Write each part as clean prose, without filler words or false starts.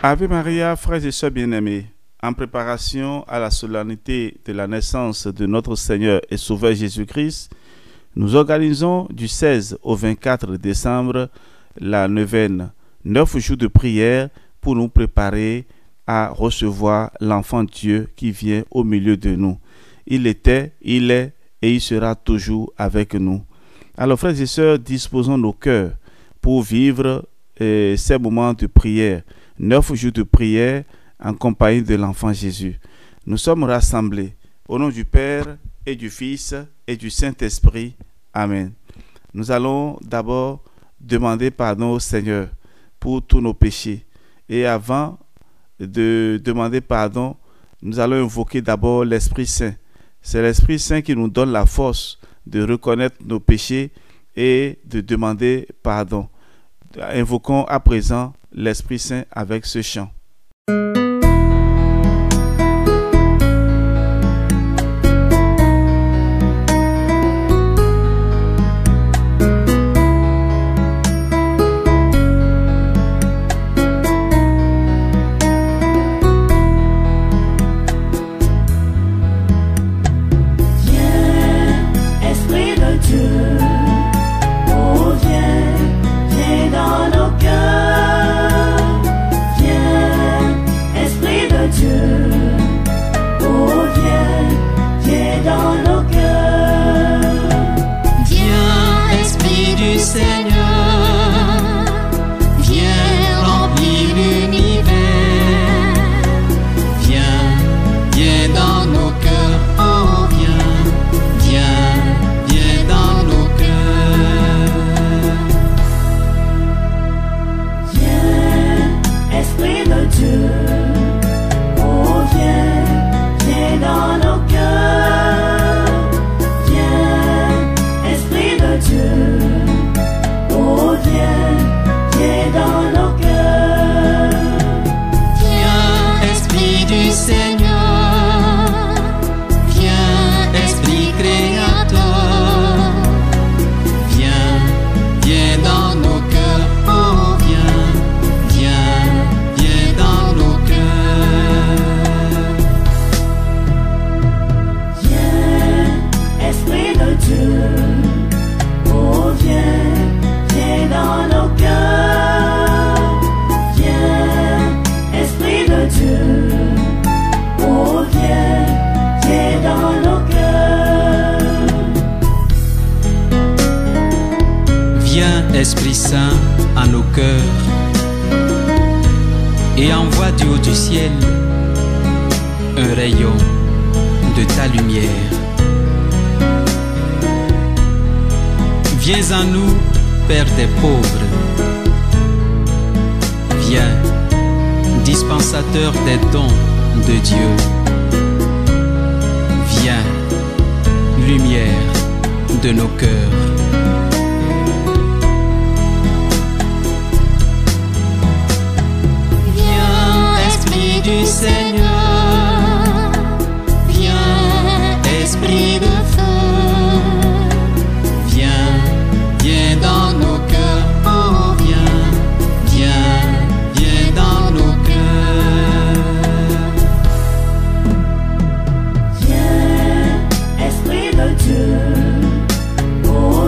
Ave Maria, frères et sœurs bien-aimés, en préparation à la solennité de la naissance de notre Seigneur et Sauveur Jésus-Christ, nous organisons du 16 au 24 décembre la neuvaine, 9 jours de prière pour nous préparer à recevoir l'enfant Dieu qui vient au milieu de nous. Il était, il est et il sera toujours avec nous. Alors frères et sœurs, disposons nos cœurs pour vivre ces moments de prière. 9 jours de prière en compagnie de l'enfant Jésus. Nous sommes rassemblés au nom du Père et du Fils et du Saint-Esprit. Amen. Nous allons d'abord demander pardon au Seigneur pour tous nos péchés. Et avant de demander pardon, nous allons invoquer d'abord l'Esprit Saint. C'est l'Esprit Saint qui nous donne la force de reconnaître nos péchés et de demander pardon. Invoquons à présent l'Esprit Saint avec ce chant. Esprit Saint à nos cœurs et envoie du haut du ciel un rayon de ta lumière. Viens en nous, Père des pauvres. Viens, dispensateur des dons de Dieu. Viens, lumière de nos cœurs. Du Seigneur, viens, Esprit de feu, viens, viens dans nos cœurs, oh viens, viens, viens dans nos cœurs. Viens, Esprit de Dieu, oh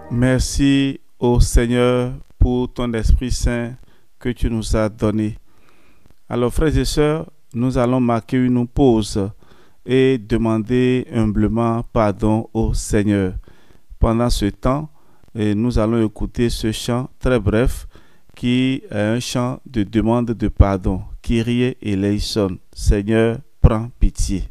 Merci au Seigneur pour ton Esprit Saint que tu nous as donné. Alors frères et sœurs, nous allons marquer une pause et demander humblement pardon au Seigneur. Pendant ce temps, nous allons écouter ce chant très bref qui est un chant de demande de pardon. Kyrie eleison, Seigneur, prends pitié.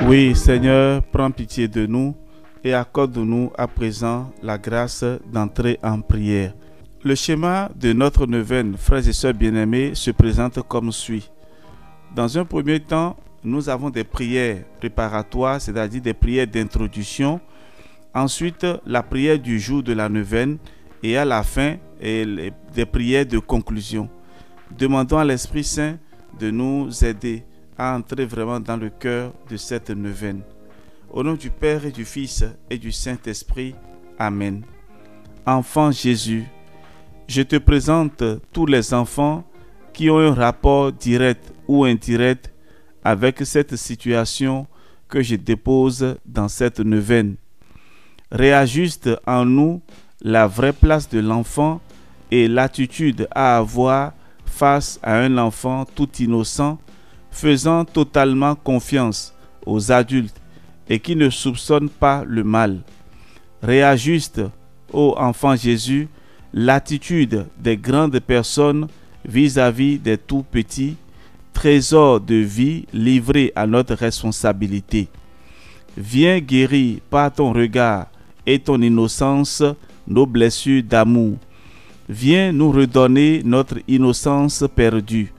Oui, Seigneur, prends pitié de nous et accorde-nous à présent la grâce d'entrer en prière. Le schéma de notre neuvaine, frères et sœurs bien-aimés, se présente comme suit. Dans un premier temps, nous avons des prières préparatoires, c'est-à-dire des prières d'introduction. Ensuite, la prière du jour de la neuvaine et à la fin, des prières de conclusion. Demandons à l'Esprit Saint de nous aider à entrer vraiment dans le cœur de cette neuvaine. Au nom du Père et du Fils et du Saint-Esprit. Amen. Enfant Jésus, je te présente tous les enfants qui ont un rapport direct ou indirect avec cette situation que je dépose dans cette neuvaine. Réajuste en nous la vraie place de l'enfant et l'attitude à avoir face à un enfant tout innocent, faisant totalement confiance aux adultes et qui ne soupçonnent pas le mal. Réajuste, ô enfant Jésus, l'attitude des grandes personnes vis-à-vis des tout petits, trésors de vie livrés à notre responsabilité. Viens guérir par ton regard et ton innocence nos blessures d'amour. Viens nous redonner notre innocence perdue.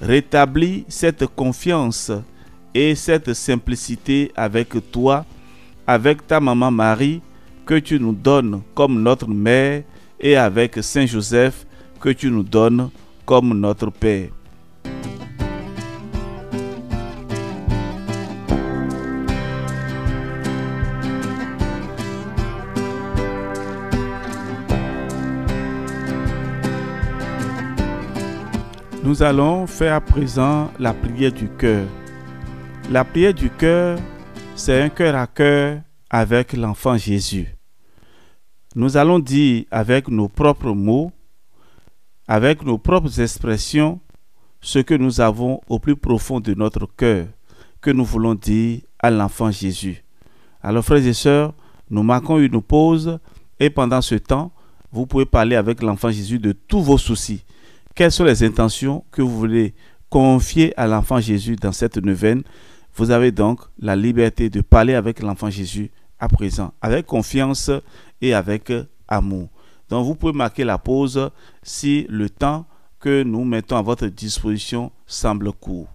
Rétablis cette confiance et cette simplicité avec toi, avec ta maman Marie, que tu nous donnes comme notre mère, et avec Saint Joseph, que tu nous donnes comme notre Père. Nous allons faire à présent la prière du cœur. La prière du cœur, c'est un cœur à cœur avec l'enfant Jésus. Nous allons dire avec nos propres mots, avec nos propres expressions, ce que nous avons au plus profond de notre cœur, que nous voulons dire à l'enfant Jésus. Alors frères et sœurs, nous marquons une pause et pendant ce temps, vous pouvez parler avec l'enfant Jésus de tous vos soucis. Quelles sont les intentions que vous voulez confier à l'enfant Jésus dans cette neuvaine? Vous avez donc la liberté de parler avec l'enfant Jésus à présent, avec confiance et avec amour. Donc vous pouvez marquer la pause si le temps que nous mettons à votre disposition semble court.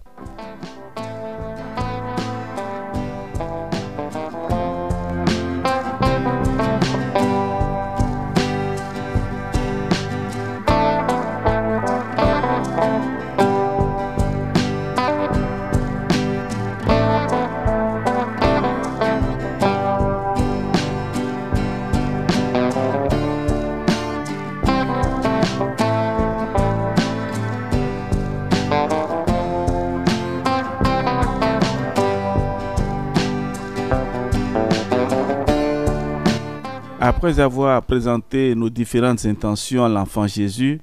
Après avoir présenté nos différentes intentions à l'enfant Jésus,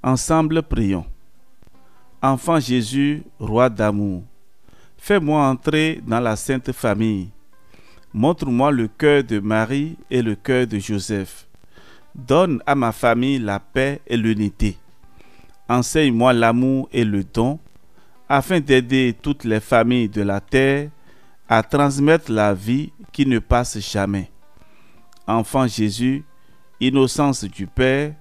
ensemble prions. Enfant Jésus, roi d'amour, fais-moi entrer dans la Sainte Famille. Montre-moi le cœur de Marie et le cœur de Joseph. Donne à ma famille la paix et l'unité. Enseigne-moi l'amour et le don, afin d'aider toutes les familles de la terre à transmettre la vie qui ne passe jamais. Enfant Jésus, innocence du Père,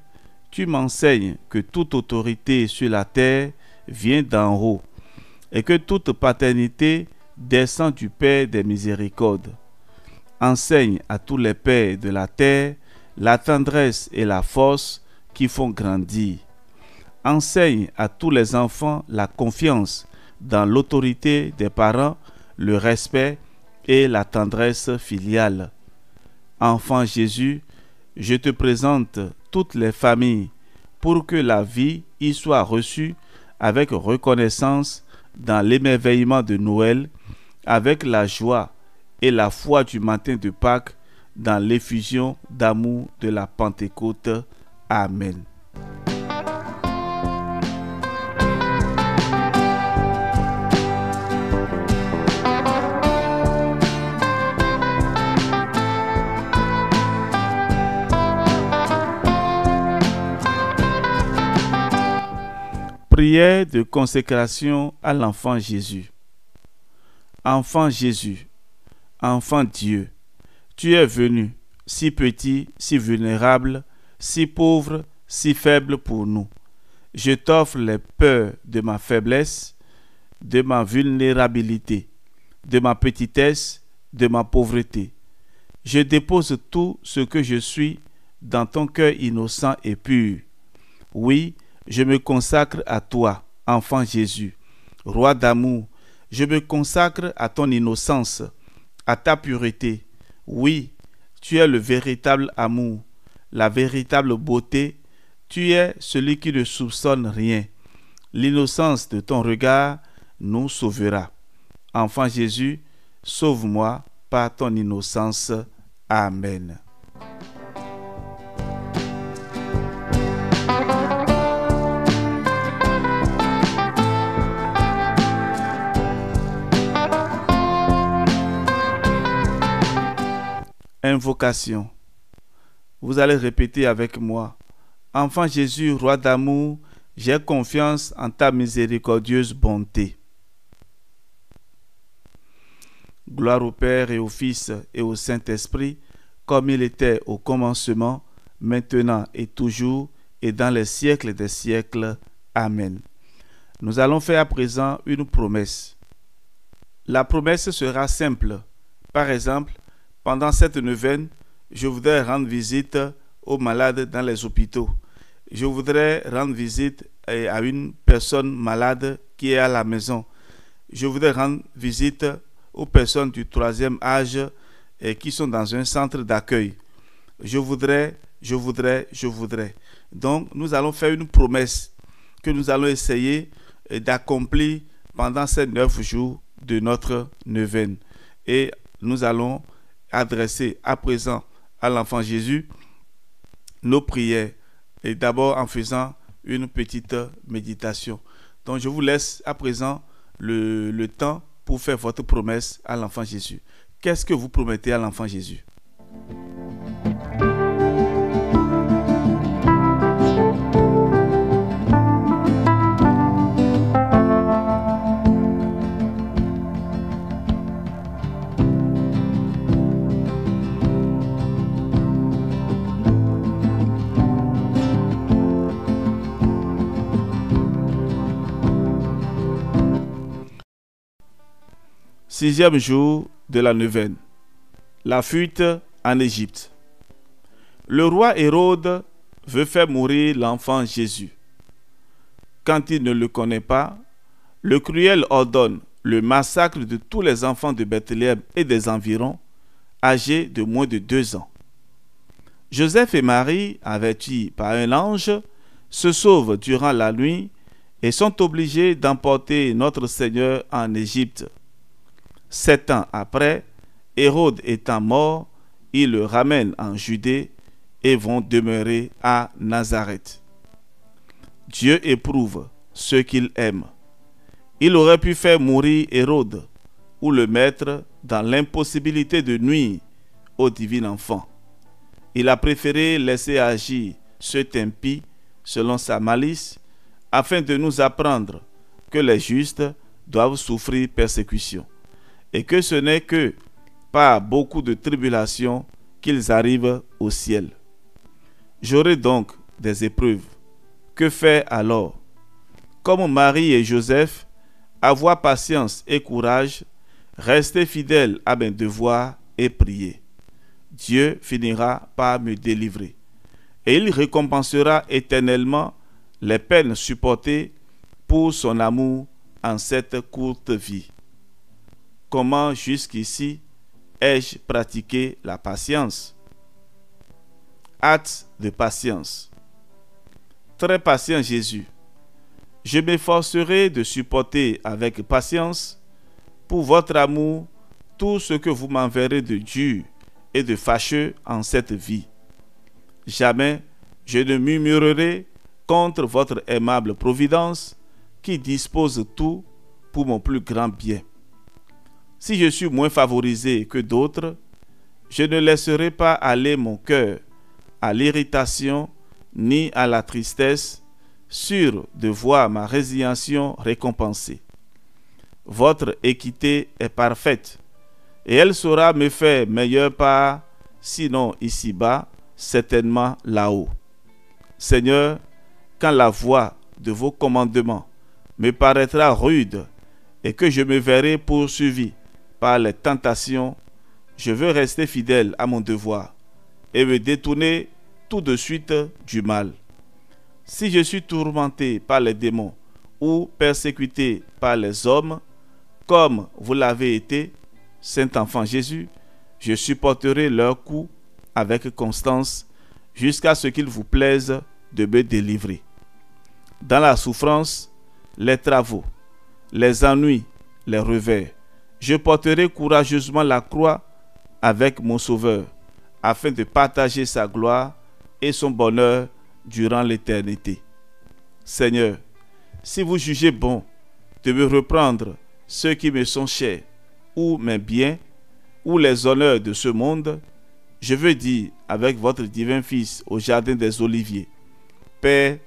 tu m'enseignes que toute autorité sur la terre vient d'en haut et que toute paternité descend du Père des miséricordes. Enseigne à tous les pères de la terre la tendresse et la force qui font grandir. Enseigne à tous les enfants la confiance dans l'autorité des parents, le respect et la tendresse filiale. Enfant Jésus, je te présente toutes les familles pour que la vie y soit reçue avec reconnaissance dans l'émerveillement de Noël, avec la joie et la foi du matin de Pâques, dans l'effusion d'amour de la Pentecôte. Amen. Prière de consécration à l'enfant Jésus. Enfant Jésus, enfant Dieu, tu es venu, si petit, si vulnérable, si pauvre, si faible pour nous. Je t'offre les peurs de ma faiblesse, de ma vulnérabilité, de ma petitesse, de ma pauvreté. Je dépose tout ce que je suis dans ton cœur innocent et pur. Oui, je me consacre à toi, enfant Jésus, roi d'amour. Je me consacre à ton innocence, à ta pureté. Oui, tu es le véritable amour, la véritable beauté. Tu es celui qui ne soupçonne rien. L'innocence de ton regard nous sauvera. Enfant Jésus, sauve-moi par ton innocence. Amen. Invocation. Vous allez répéter avec moi. Enfant Jésus, roi d'amour, j'ai confiance en ta miséricordieuse bonté. Gloire au Père et au Fils et au Saint-Esprit, comme il était au commencement, maintenant et toujours, et dans les siècles des siècles. Amen. Nous allons faire à présent une promesse. La promesse sera simple. Par exemple, pendant cette neuvaine, je voudrais rendre visite aux malades dans les hôpitaux. Je voudrais rendre visite à une personne malade qui est à la maison. Je voudrais rendre visite aux personnes du 3e âge qui sont dans un centre d'accueil. Je voudrais. Donc, nous allons faire une promesse que nous allons essayer d'accomplir pendant ces 9 jours de notre neuvaine. Et nous allons adresser à présent à l'enfant Jésus nos prières, et d'abord en faisant une petite méditation. Donc je vous laisse à présent le temps pour faire votre promesse à l'enfant Jésus. Qu'est-ce que vous promettez à l'enfant Jésus? Sixième jour de la neuvaine. La fuite en Égypte. Le roi Hérode veut faire mourir l'enfant Jésus. Quand il ne le connaît pas, le cruel ordonne le massacre de tous les enfants de Bethléem et des environs, âgés de moins de 2 ans. Joseph et Marie, avertis par un ange, se sauvent durant la nuit et sont obligés d'emporter notre Seigneur en Égypte. 7 ans après, Hérode étant mort, ils le ramènent en Judée et vont demeurer à Nazareth. Dieu éprouve ceux qu'il aime. Il aurait pu faire mourir Hérode ou le mettre dans l'impossibilité de nuire au divin enfant. Il a préféré laisser agir cet impie selon sa malice, afin de nous apprendre que les justes doivent souffrir persécution, et que ce n'est que par beaucoup de tribulations qu'ils arrivent au ciel. J'aurai donc des épreuves. Que faire alors? Comme Marie et Joseph, avoir patience et courage, rester fidèle à mes devoirs et prier. Dieu finira par me délivrer, et il récompensera éternellement les peines supportées pour son amour en cette courte vie. Comment jusqu'ici ai-je pratiqué la patience? Acte de patience. Très patient Jésus, je m'efforcerai de supporter avec patience pour votre amour tout ce que vous m'enverrez de dur et de fâcheux en cette vie. Jamais je ne murmurerai contre votre aimable providence qui dispose tout pour mon plus grand bien. Si je suis moins favorisé que d'autres, je ne laisserai pas aller mon cœur à l'irritation ni à la tristesse, sûr de voir ma résignation récompensée. Votre équité est parfaite, et elle saura me faire meilleure part, sinon ici-bas, certainement là-haut. Seigneur, quand la voix de vos commandements me paraîtra rude et que je me verrai poursuivi par les tentations, je veux rester fidèle à mon devoir et me détourner tout de suite du mal. Si je suis tourmenté par les démons ou persécuté par les hommes, comme vous l'avez été, Saint-Enfant Jésus, je supporterai leurs coups avec constance jusqu'à ce qu'il vous plaise de me délivrer. Dans la souffrance, les travaux, les ennuis, les revers, je porterai courageusement la croix avec mon Sauveur, afin de partager sa gloire et son bonheur durant l'éternité. Seigneur, si vous jugez bon de me reprendre ceux qui me sont chers, ou mes biens, ou les honneurs de ce monde, je veux dire avec votre divin Fils au jardin des Oliviers, Père,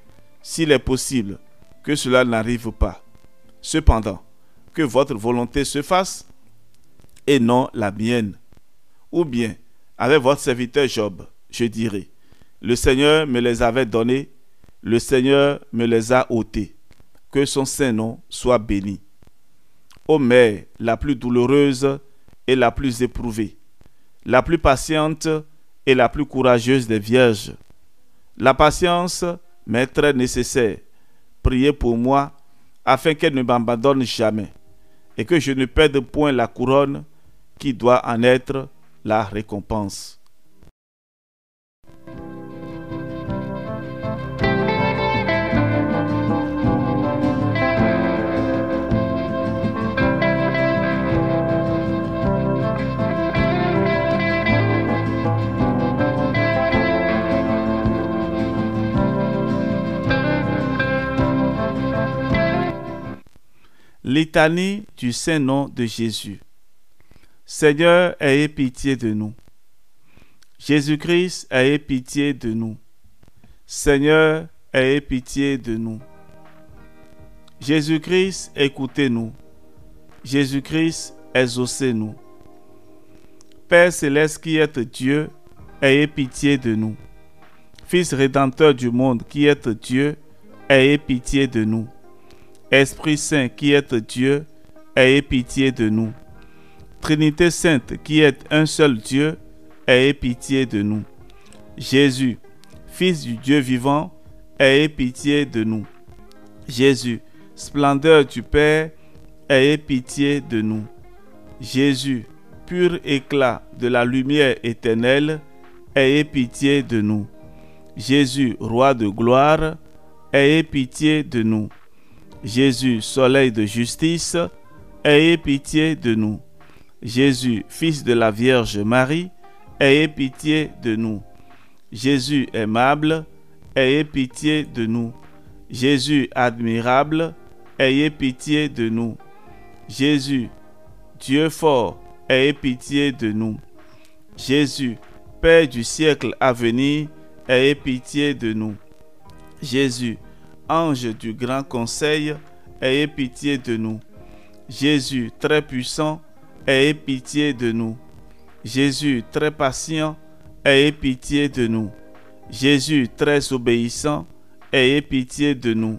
s'il est possible que cela n'arrive pas. Cependant, que votre volonté se fasse et non la mienne. Ou bien, avec votre serviteur Job, je dirai, le Seigneur me les avait donnés, le Seigneur me les a ôtés. Que son saint nom soit béni. Ô mère la plus douloureuse et la plus éprouvée, la plus patiente et la plus courageuse des vierges, la patience m'est très nécessaire. Priez pour moi afin qu'elle ne m'abandonne jamais et que je ne perde point la couronne qui doit en être la récompense. Litanie du Saint-Nom de Jésus. Seigneur, ayez pitié de nous. Jésus-Christ, ayez pitié de nous. Seigneur, ayez pitié de nous. Jésus-Christ, écoutez-nous. Jésus-Christ, exaucez-nous. Père céleste qui êtes Dieu, ayez pitié de nous. Fils rédempteur du monde qui êtes Dieu, ayez pitié de nous. Esprit Saint qui êtes Dieu, ayez pitié de nous. Trinité Sainte qui êtes un seul Dieu, ayez pitié de nous. Jésus, Fils du Dieu vivant, ayez pitié de nous. Jésus, splendeur du Père, ayez pitié de nous. Jésus, pur éclat de la lumière éternelle, ayez pitié de nous. Jésus, roi de gloire, ayez pitié de nous. Jésus, soleil de justice, ayez pitié de nous. Jésus, fils de la Vierge Marie, ayez pitié de nous. Jésus aimable, ayez pitié de nous. Jésus admirable, ayez pitié de nous. Jésus, Dieu fort, ayez pitié de nous. Jésus, Père du siècle à venir, ayez pitié de nous. Jésus, ange du grand conseil, ayez pitié de nous. Jésus, très puissant, ayez pitié de nous. Jésus, très patient, ayez pitié de nous. Jésus, très obéissant, ayez pitié de nous.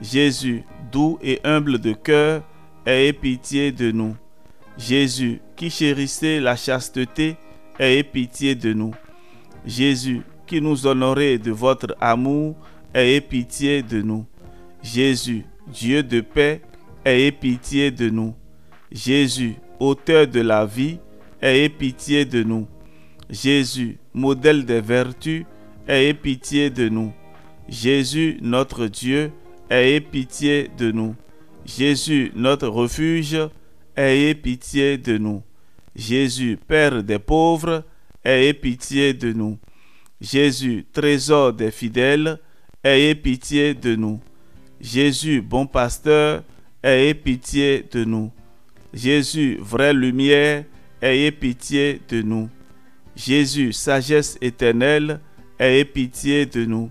Jésus, doux et humble de cœur, ayez pitié de nous. Jésus, qui chérissez la chasteté, ayez pitié de nous. Jésus, qui nous honorez de votre amour, ayez pitié de nous. Jésus, Dieu de paix, ayez pitié de nous. Jésus, auteur de la vie, ayez pitié de nous. Jésus, modèle des vertus, ayez pitié de nous. Jésus, notre Dieu, ayez pitié de nous. Jésus, notre refuge, ayez pitié de nous. Jésus, Père des pauvres, ayez pitié de nous. Jésus, trésor des fidèles, ayez pitié de nous. Jésus, bon pasteur, ayez pitié de nous. Jésus, vraie lumière, ayez pitié de nous. Jésus, sagesse éternelle, ayez pitié de nous.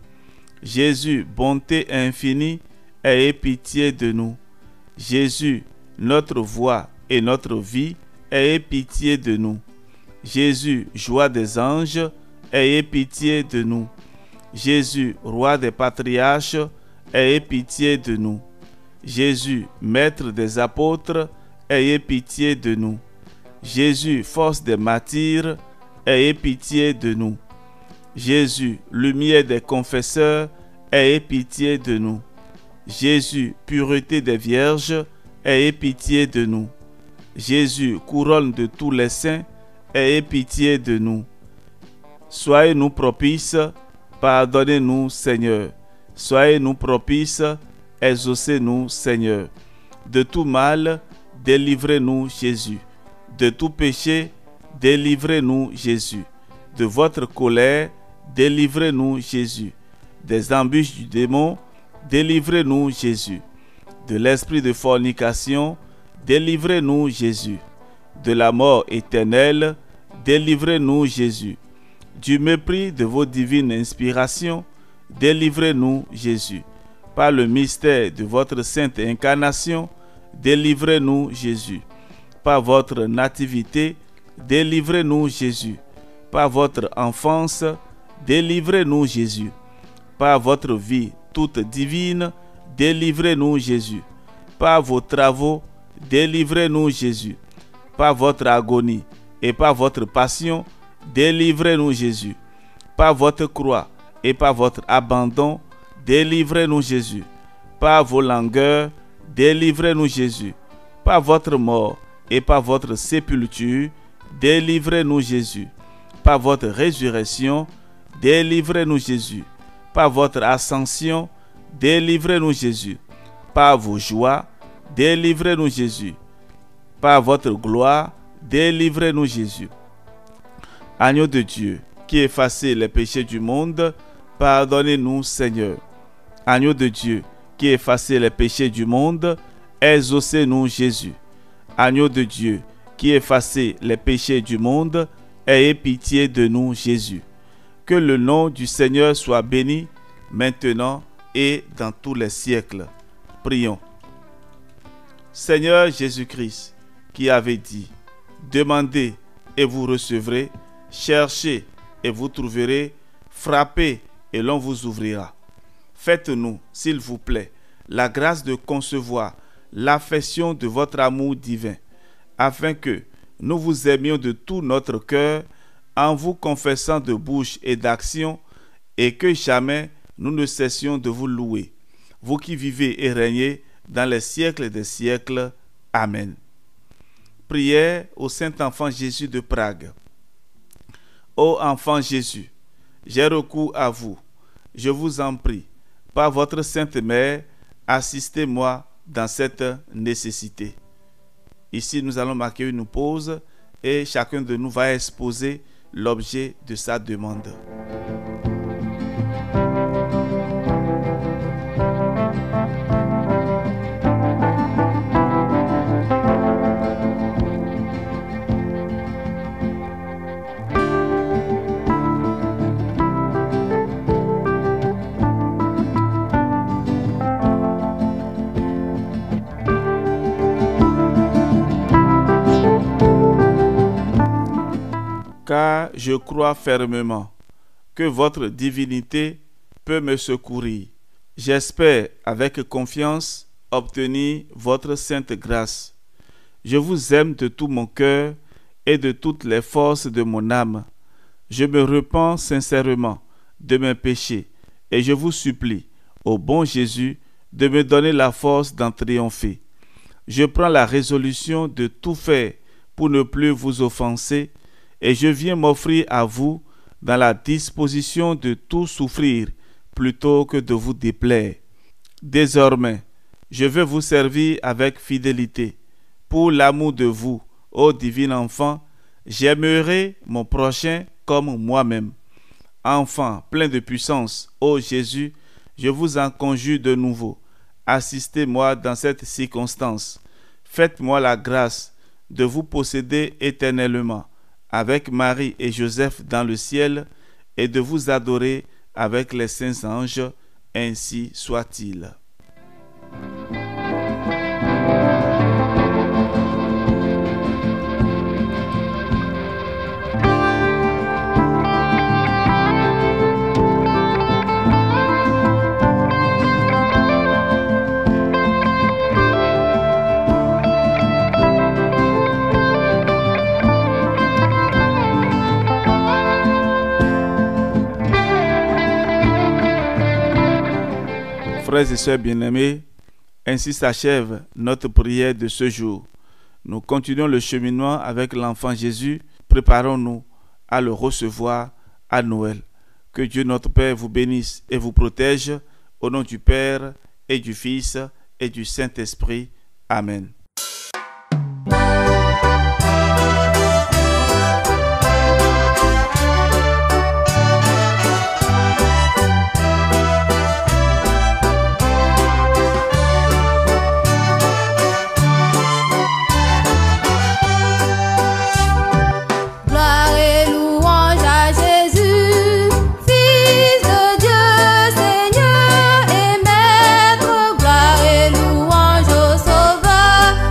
Jésus, bonté infinie, ayez pitié de nous. Jésus, notre voix et notre vie, ayez pitié de nous. Jésus, joie des anges, ayez pitié de nous. Jésus, roi des patriarches, ayez pitié de nous. Jésus, maître des apôtres, ayez pitié de nous. Jésus, force des martyrs, ayez pitié de nous. Jésus, lumière des confesseurs, ayez pitié de nous. Jésus, pureté des vierges, ayez pitié de nous. Jésus, couronne de tous les saints, ayez pitié de nous. Soyez-nous propices, pardonnez-nous, Seigneur. Soyez-nous propices, exaucez-nous, Seigneur. De tout mal, délivrez-nous, Jésus. De tout péché, délivrez-nous, Jésus. De votre colère, délivrez-nous, Jésus. Des embûches du démon, délivrez-nous, Jésus. De l'esprit de fornication, délivrez-nous, Jésus. De la mort éternelle, délivrez-nous, Jésus. Du mépris de vos divines inspirations, délivrez-nous, Jésus. Par le mystère de votre sainte incarnation, délivrez-nous, Jésus. Par votre nativité, délivrez-nous, Jésus. Par votre enfance, délivrez-nous, Jésus. Par votre vie toute divine, délivrez-nous, Jésus. Par vos travaux, délivrez-nous, Jésus. Par votre agonie et par votre passion, délivrez-nous, Jésus. Par votre croix et par votre abandon, délivrez-nous, Jésus. Par vos langueurs, délivrez-nous, Jésus. Par votre mort et par votre sépulture, délivrez-nous, Jésus. Par votre résurrection, délivrez-nous, Jésus. Par votre ascension, délivrez-nous, Jésus. Par vos joies, délivrez-nous, Jésus. Par votre gloire, délivrez-nous, Jésus. Agneau de Dieu, qui effacez les péchés du monde, pardonnez-nous, Seigneur. Agneau de Dieu, qui effacez les péchés du monde, exaucez-nous, Jésus. Agneau de Dieu, qui effacez les péchés du monde, ayez pitié de nous, Jésus. Que le nom du Seigneur soit béni, maintenant et dans tous les siècles. Prions. Seigneur Jésus-Christ, qui avait dit, demandez et vous recevrez, cherchez et vous trouverez, frappez et l'on vous ouvrira. Faites-nous, s'il vous plaît, la grâce de concevoir l'affection de votre amour divin, afin que nous vous aimions de tout notre cœur, en vous confessant de bouche et d'action, et que jamais nous ne cessions de vous louer, vous qui vivez et régnez dans les siècles des siècles. Amen. Prière au Saint-Enfant Jésus de Prague. Ô enfant Jésus, j'ai recours à vous. Je vous en prie, par votre Sainte Mère, assistez-moi dans cette nécessité. Ici, nous allons marquer une pause et chacun de nous va exposer l'objet de sa demande. car je crois fermement que votre divinité peut me secourir. J'espère avec confiance obtenir votre sainte grâce. Je vous aime de tout mon cœur et de toutes les forces de mon âme. Je me repens sincèrement de mes péchés et je vous supplie, ô bon Jésus, de me donner la force d'en triompher. Je prends la résolution de tout faire pour ne plus vous offenser et je viens m'offrir à vous dans la disposition de tout souffrir plutôt que de vous déplaire. Désormais, je veux vous servir avec fidélité. Pour l'amour de vous, ô divin enfant, j'aimerai mon prochain comme moi-même. Enfant plein de puissance, ô Jésus, je vous en conjure de nouveau. Assistez-moi dans cette circonstance. Faites-moi la grâce de vous posséder éternellement avec Marie et Joseph dans le ciel et de vous adorer avec les saints anges, ainsi soit-il. Frères et sœurs bien-aimés, ainsi s'achève notre prière de ce jour. Nous continuons le cheminement avec l'enfant Jésus. Préparons-nous à le recevoir à Noël. Que Dieu notre Père vous bénisse et vous protège. Au nom du Père et du Fils et du Saint-Esprit. Amen. Gloire et louange au Sauveur.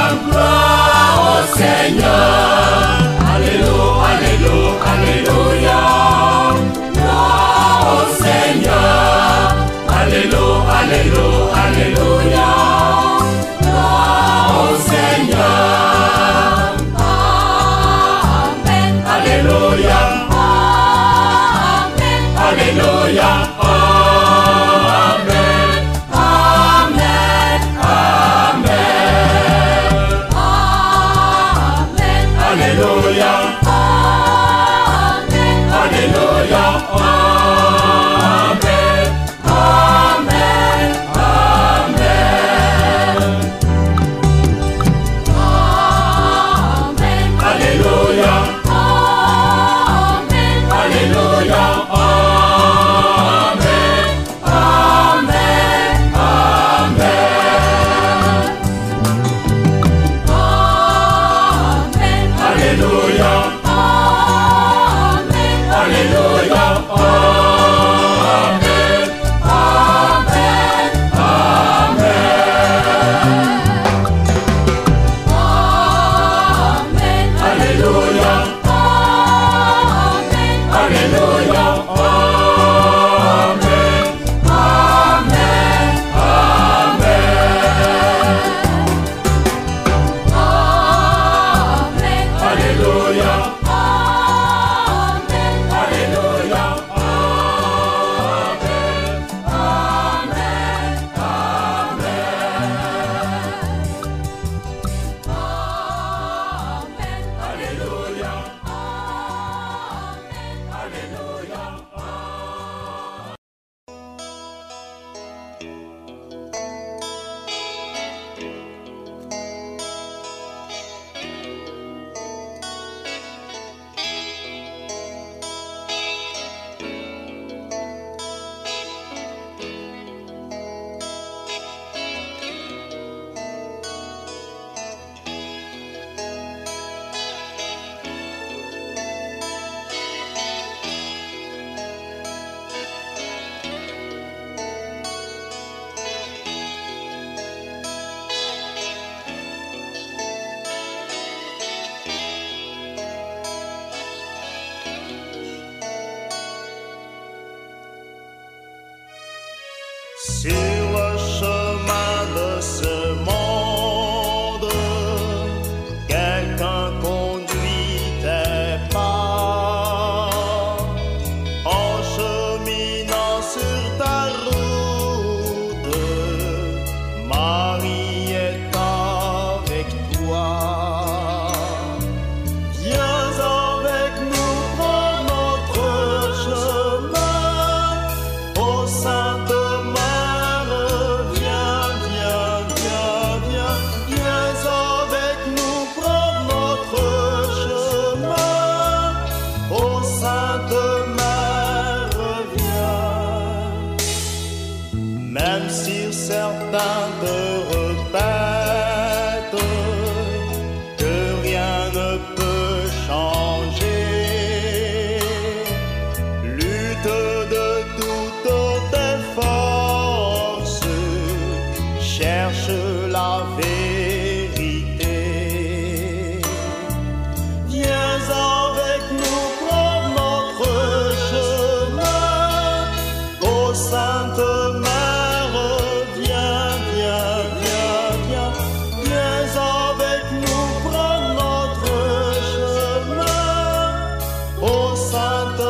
Gloire au Seigneur. Alléluia, Alléluia, Alléluia. Gloire au Seigneur. Alléluia, Alléluia, Alléluia. Gloire au Seigneur. Amen. Alléluia. Amen. Alléluia. Sur le chemin de ce monde, quelqu'un conduit tes pas. En cheminant sur ta route, Marie est avec toi. Viens avec nous prendre notre chemin, ô Sainte Mère, viens, viens, viens, viens, viens avec nous prendre notre chemin, ô Sainte Mère, viens. Même si certains te répètent que rien ne peut changer, lutte de toutes tes forces, cherche la vérité. Viens avec nous prendre notre chemin, ô Sainte Mère, viens, viens, viens, viens, viens avec nous prendre notre chemin, ô Sainte